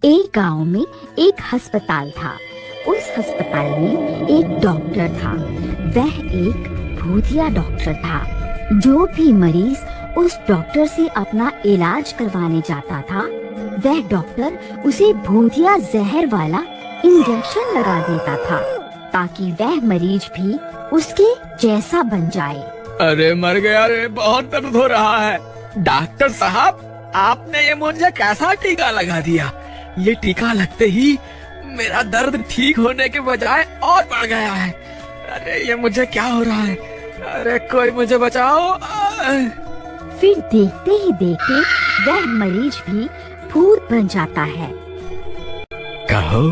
एक गांव में एक अस्पताल था। उस अस्पताल में एक डॉक्टर था। वह एक भूतिया डॉक्टर था। जो भी मरीज उस डॉक्टर से अपना इलाज करवाने जाता था, वह डॉक्टर उसे भूतिया जहर वाला इंजेक्शन लगा देता था ताकि वह मरीज भी उसके जैसा बन जाए। अरे मर गया रे, बहुत दर्द हो रहा है। डॉक्टर साहब, आपने ये मुझे कैसा टीका लगा दिया? ये टीका लगते ही मेरा दर्द ठीक होने के बजाय और बढ़ गया है। अरे ये मुझे क्या हो रहा है? अरे कोई मुझे बचाओ। फिर देखते ही देखते वह मरीज भी भूत बन जाता है। कहो,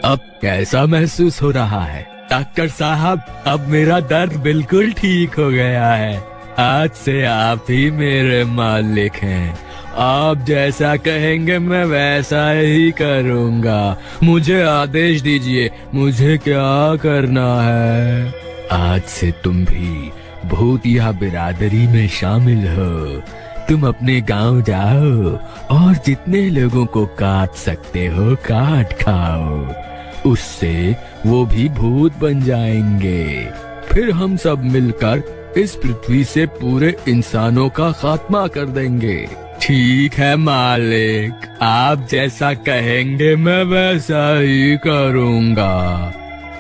अब कैसा महसूस हो रहा है? डॉक्टर साहब, अब मेरा दर्द बिल्कुल ठीक हो गया है। आज से आप ही मेरे मालिक हैं। आप जैसा कहेंगे मैं वैसा ही करूँगा। मुझे आदेश दीजिए, मुझे क्या करना है? आज से तुम भी भूतिया बिरादरी में शामिल हो। तुम अपने गांव जाओ और जितने लोगों को काट सकते हो काट खाओ। उससे वो भी भूत बन जाएंगे। फिर हम सब मिलकर इस पृथ्वी से पूरे इंसानों का खात्मा कर देंगे। ठीक है मालिक, आप जैसा कहेंगे मैं वैसा ही करूँगा।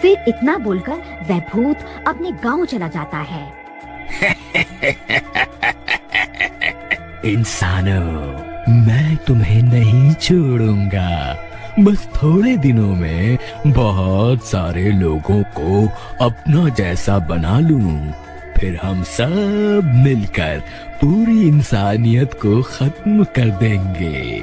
फिर इतना बोलकर वह भूत अपने गांव चला जाता है। इंसानों, मैं तुम्हें नहीं छोड़ूंगा। बस थोड़े दिनों में बहुत सारे लोगों को अपना जैसा बना लूं। फिर हम सब मिलकर पूरी इंसानियत को खत्म कर देंगे।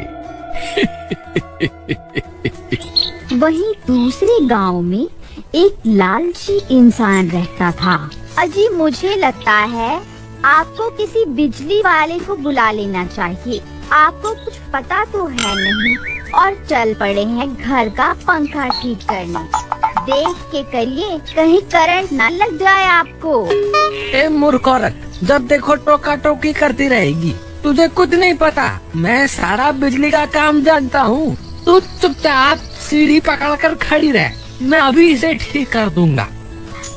वहीं दूसरे गांव में एक लालची इंसान रहता था। अजी, मुझे लगता है आपको किसी बिजली वाले को बुला लेना चाहिए। आपको कुछ पता तो है नहीं और चल पड़े हैं घर का पंखा ठीक करने। देख के करिए, कहीं करंट ना लग जाए आपको। ए मूर्ख औरत, जब देखो टोका टोकी करती रहेगी। तुझे कुछ नहीं पता, मैं सारा बिजली का काम जानता हूँ। तू चुपचाप सीढ़ी पकड़ कर खड़ी रह, मैं अभी इसे ठीक कर दूंगा।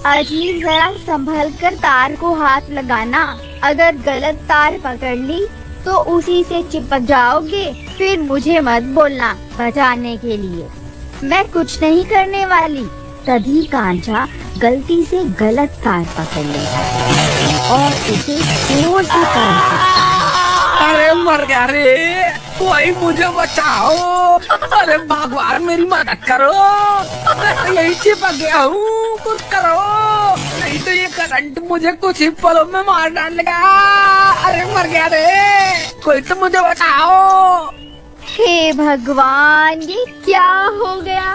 अजी, जरा संभल कर तार को हाथ लगाना। अगर गलत तार पकड़ ली तो उसी से चिपक जाओगे। फिर मुझे मत बोलना बचाने के लिए, मैं कुछ नहीं करने वाली। तभी कांचा गलती से गलत तार पकड़ लेता है और उसे जोर से करंट लगता है। अरे मर गया रे, कोई मुझे बचाओ। अरे भगवान, मेरी मदद करो। मैं यही चिपक गया हूँ, कुछ करो, नहीं तो ये करंट मुझे कुछ ही पलों में मार डालेगा। अरे मर गया रे, कोई तो मुझे बचाओ। हे भगवान, ये क्या हो गया?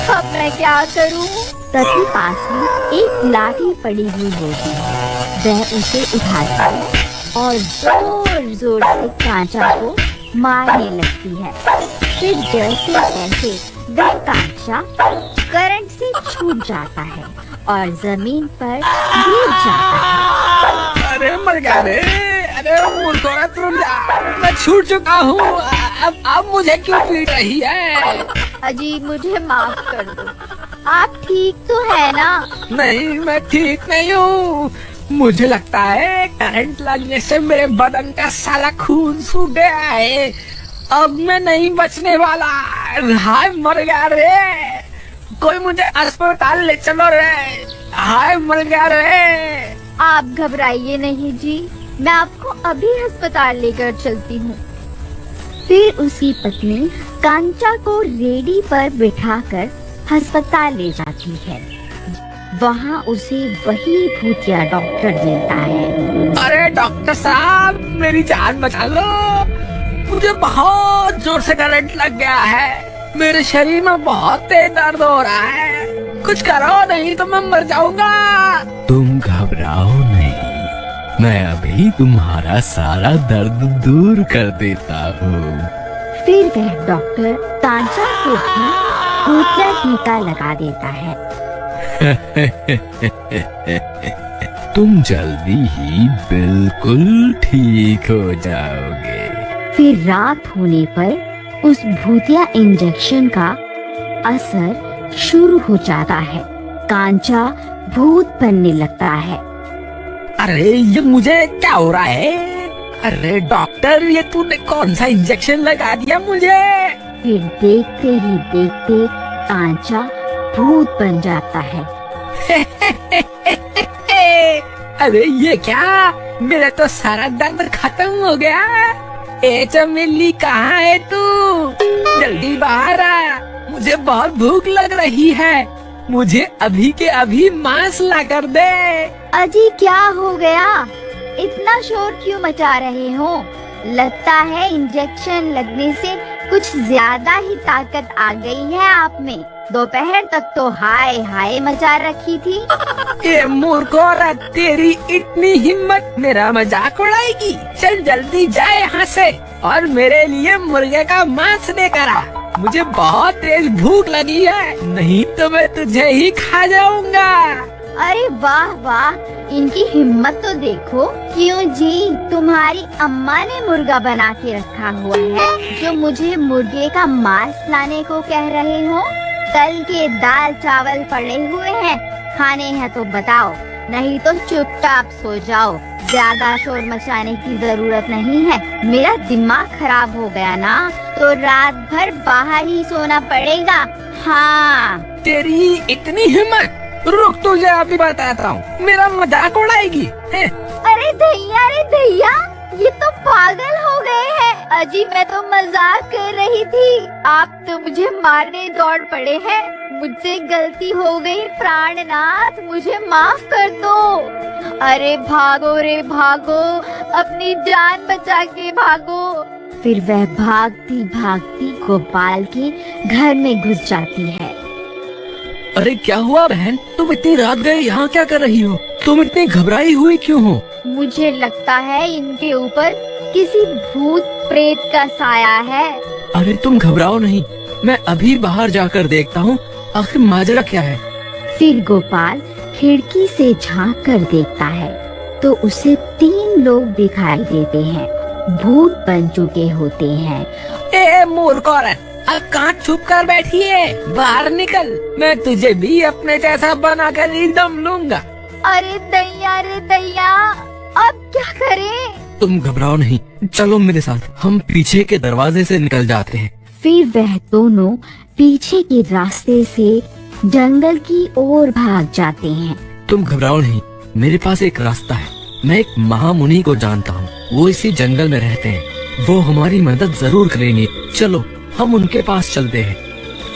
अब मैं क्या करूं? तभी पास में एक लाठी पड़ी हुई होती है। वह उसे उठाता है और जोर जोर से कांचा को मारने लगती है। फिर जैसे तैसे वह कांचा करंट से छूट जाता है और जमीन पर गिर जाता है। अरे मर गया रे, अरे मूर्ख औरत, रुक जा, मैं छूट चुका हूँ। अब मुझे क्यों पीट रही है? अजी, मुझे माफ कर दो। आप ठीक तो है ना? नहीं, मैं ठीक नहीं हूँ। मुझे लगता है करंट लगने से मेरे बदन का सारा खून सूख गया है। अब मैं नहीं बचने वाला। हाय मर गया रे, कोई मुझे अस्पताल ले चलो रे। हाय मर गया रे। आप घबराइए नहीं जी, मैं आपको अभी अस्पताल लेकर चलती हूँ। फिर उसकी पत्नी कांचा को रेडी पर बिठाकर अस्पताल ले जाती है। वहाँ उसे वही भूतिया डॉक्टर मिलता है। अरे डॉक्टर साहब, मेरी जान बचा लो। मुझे बहुत जोर से करंट लग गया है। मेरे शरीर में बहुत तेज दर्द हो रहा है। कुछ करो, नहीं तो मैं मर जाऊंगा। तुम घबराओ नहीं, मैं अभी तुम्हारा सारा दर्द दूर कर देता हूँ। फिर वह डॉक्टर कांचा को भी भूतिया टीका लगा देता है। तुम जल्दी ही बिल्कुल ठीक हो जाओगे। फिर रात होने पर उस भूतिया इंजेक्शन का असर शुरू हो जाता है। कांचा भूत बनने लगता है। अरे ये मुझे क्या हो रहा है? अरे डॉक्टर, ये तूने कौन सा इंजेक्शन लगा दिया मुझे? फिर देखते ही देखते कांचा भूत बन जाता है। अरे ये क्या? मेरा तो सारा दर्द खत्म हो गया। ए चमेली, कहाँ है तू? जल्दी बाहर आ, मुझे बहुत भूख लग रही है। मुझे अभी के अभी मांस ला कर दे। अजी क्या हो गया? इतना शोर क्यों मचा रहे हो? लगता है इंजेक्शन लगने से कुछ ज्यादा ही ताकत आ गई है आप में। दोपहर तक तो हाय हाय मचा रखी थी। ये मूर्ख औरत, तेरी इतनी हिम्मत मेरा मजाक उड़ाएगी? चल जल्दी जा यहाँ से और मेरे लिए मुर्गे का मांस लेकर आ। मुझे बहुत तेज भूख लगी है, नहीं तो मैं तुझे ही खा जाऊंगा। अरे वाह वाह, इनकी हिम्मत तो देखो। क्यों जी, तुम्हारी अम्मा ने मुर्गा बना के रखा हुआ है जो मुझे मुर्गे का मांस लाने को कह रहे हो? कल के दाल चावल पड़े हुए हैं, खाने हैं तो बताओ, नहीं तो चुपचाप सो जाओ। ज्यादा शोर मचाने की जरूरत नहीं है। मेरा दिमाग खराब हो गया ना, तो रात भर बाहर ही सोना पड़ेगा। हाँ, तेरी इतनी हिम्मत? रुक, तुझे अभी बताता हूँ। मेरा मजाक उड़ाएगी? अरे भैया, ये तो पागल हो गए हैं। अजी मैं तो मजाक कर रही थी, आप तो मुझे मारने दौड़ पड़े हैं। मुझसे गलती हो गई प्राणनाथ, मुझे माफ कर दो। अरे भागो रे भागो, अपनी जान बचा के भागो। फिर वह भागती भागती गोपाल के घर में घुस जाती है। अरे क्या हुआ बहन, तुम इतनी रात गए यहाँ क्या कर रही हो? तुम इतनी घबराई हुई क्यों हो? मुझे लगता है इनके ऊपर किसी भूत प्रेत का साया है। अरे तुम घबराओ नहीं, मैं अभी बाहर जाकर देखता हूँ आखिर माजरा क्या है। फिर गोपाल खिड़की से झांक कर देखता है तो उसे 3 लोग दिखाई देते हैं। भूत बन चुके होते हैं। ए मूर्ख औरत, अब कहाँ छुप कर बैठी है? बाहर निकल, मैं तुझे भी अपने जैसा बनाकर ही दम लूंगा। अरे दैया, अब क्या करें? तुम घबराओ नहीं, चलो मेरे साथ, हम पीछे के दरवाजे से निकल जाते हैं। फिर वह दोनों पीछे के रास्ते से जंगल की ओर भाग जाते हैं। तुम घबराओ नहीं, मेरे पास एक रास्ता है। मैं एक महामुनि को जानता हूँ, वो इसी जंगल में रहते हैं। वो हमारी मदद जरूर करेंगे। चलो हम उनके पास चलते हैं।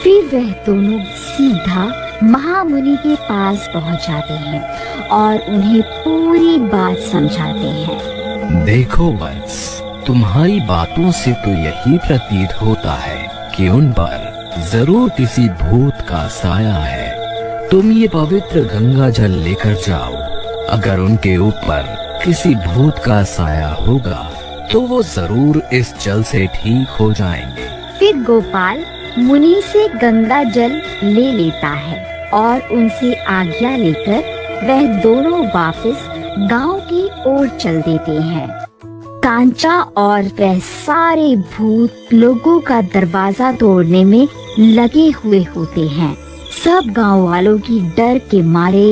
फिर वह दोनों सीधा महामुनि के पास पहुंच जाते हैं और उन्हें पूरी बात समझाते हैं। देखो वत्स, तुम्हारी बातों से तो यही प्रतीत होता है कि उन पर जरूर किसी भूत का साया है। तुम ये पवित्र गंगा जल लेकर जाओ। अगर उनके ऊपर किसी भूत का साया होगा तो वो जरूर इस जल से ठीक हो जाएंगे। फिर गोपाल मुनि से गंगा जल ले लेता है और उनसे आज्ञा लेकर वह दोनों वापस गांव की ओर चल देते हैं। कांचा और वह सारे भूत लोगों का दरवाजा तोड़ने में लगे हुए होते हैं। सब गांव वालों की डर के मारे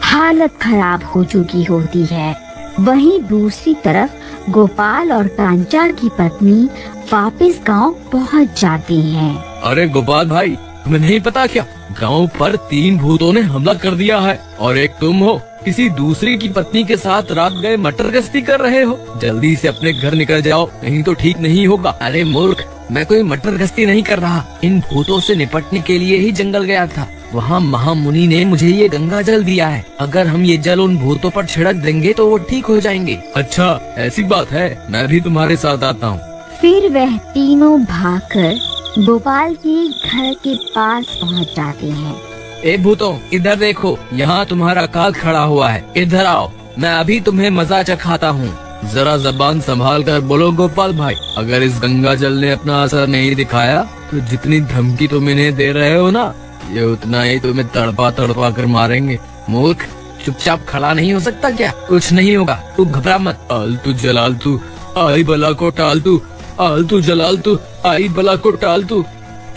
हालत खराब हो चुकी होती है। वहीं दूसरी तरफ गोपाल और कांचा की पत्नी वापस गांव पहुंच जाती हैं। अरे गोपाल भाई, तुम्हें नहीं पता क्या? गांव पर 3 भूतों ने हमला कर दिया है और एक तुम हो। किसी दूसरी की पत्नी के साथ रात गए मटर गश्ती कर रहे हो। जल्दी से अपने घर निकल जाओ, नहीं तो ठीक नहीं होगा। अरे मूर्ख, मैं कोई मटर गश्ती नहीं कर रहा। इन भूतों से निपटने के लिए ही जंगल गया था। वहाँ महामुनि ने मुझे ये गंगा जल दिया है। अगर हम ये जल उन भूतों पर छिड़क देंगे तो वो ठीक हो जाएंगे। अच्छा ऐसी बात है, मैं भी तुम्हारे साथ आता हूँ। फिर वह तीनों भागकर गोपाल के घर के पास पहुंच जाते हैं। ए भूतों, इधर देखो, यहाँ तुम्हारा काल खड़ा हुआ है। इधर आओ, मैं अभी तुम्हें मजा चखाता हूँ। जरा जबान संभाल कर बोलो गोपाल भाई। अगर इस गंगा जल ने अपना असर नहीं दिखाया तो जितनी धमकी तुम इन्हें दे रहे हो ना, ये उतना ही तुम्हें तड़पा तड़पा कर मारेंगे। मूर्ख, चुपचाप खड़ा नहीं हो सकता क्या? कुछ नहीं होगा, तू घबरा मत। आलतू जलालतू, आई बला को टालतू, आलतू जलालतू आई बला को टालतू।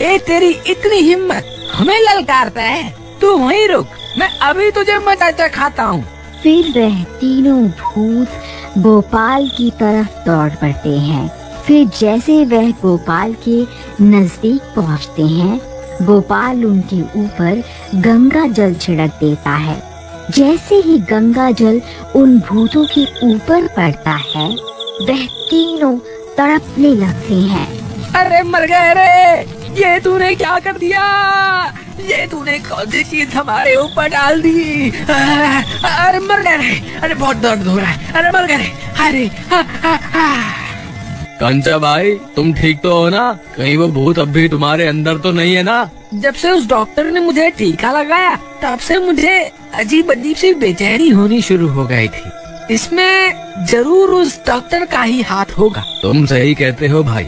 ए तेरी इतनी हिम्मत, हमें ललकारता है? तू वहीं रुक, मैं अभी तुझे मचाचा खाता हूँ। फिर वह तीनों भूत गोपाल की तरफ दौड़ पड़ते हैं। फिर जैसे वह गोपाल के नजदीक पहुंचते हैं, गोपाल उनके ऊपर गंगा जल छिड़क देता है। जैसे ही गंगा जल उन भूतों के ऊपर पड़ता है, वह तीनों तड़पने लगते हैं। अरे मर गए रे, ये तूने क्या कर दिया? ये तूने कौन सी चीज हमारे ऊपर डाल दी? अरे मर गए रे, अरे बहुत दर्द हो रहा है, अरे मर गए रे, अरे कंचा भाई, तुम ठीक तो हो ना? कहीं वो भूत अब भी तुम्हारे अंदर तो नहीं है ना? जब से उस डॉक्टर ने मुझे टीका लगाया, तब से मुझे अजीब अजीब सी बेचैनी होनी शुरू हो गई थी। इसमें जरूर उस डॉक्टर का ही हाथ होगा। तुम सही कहते हो भाई।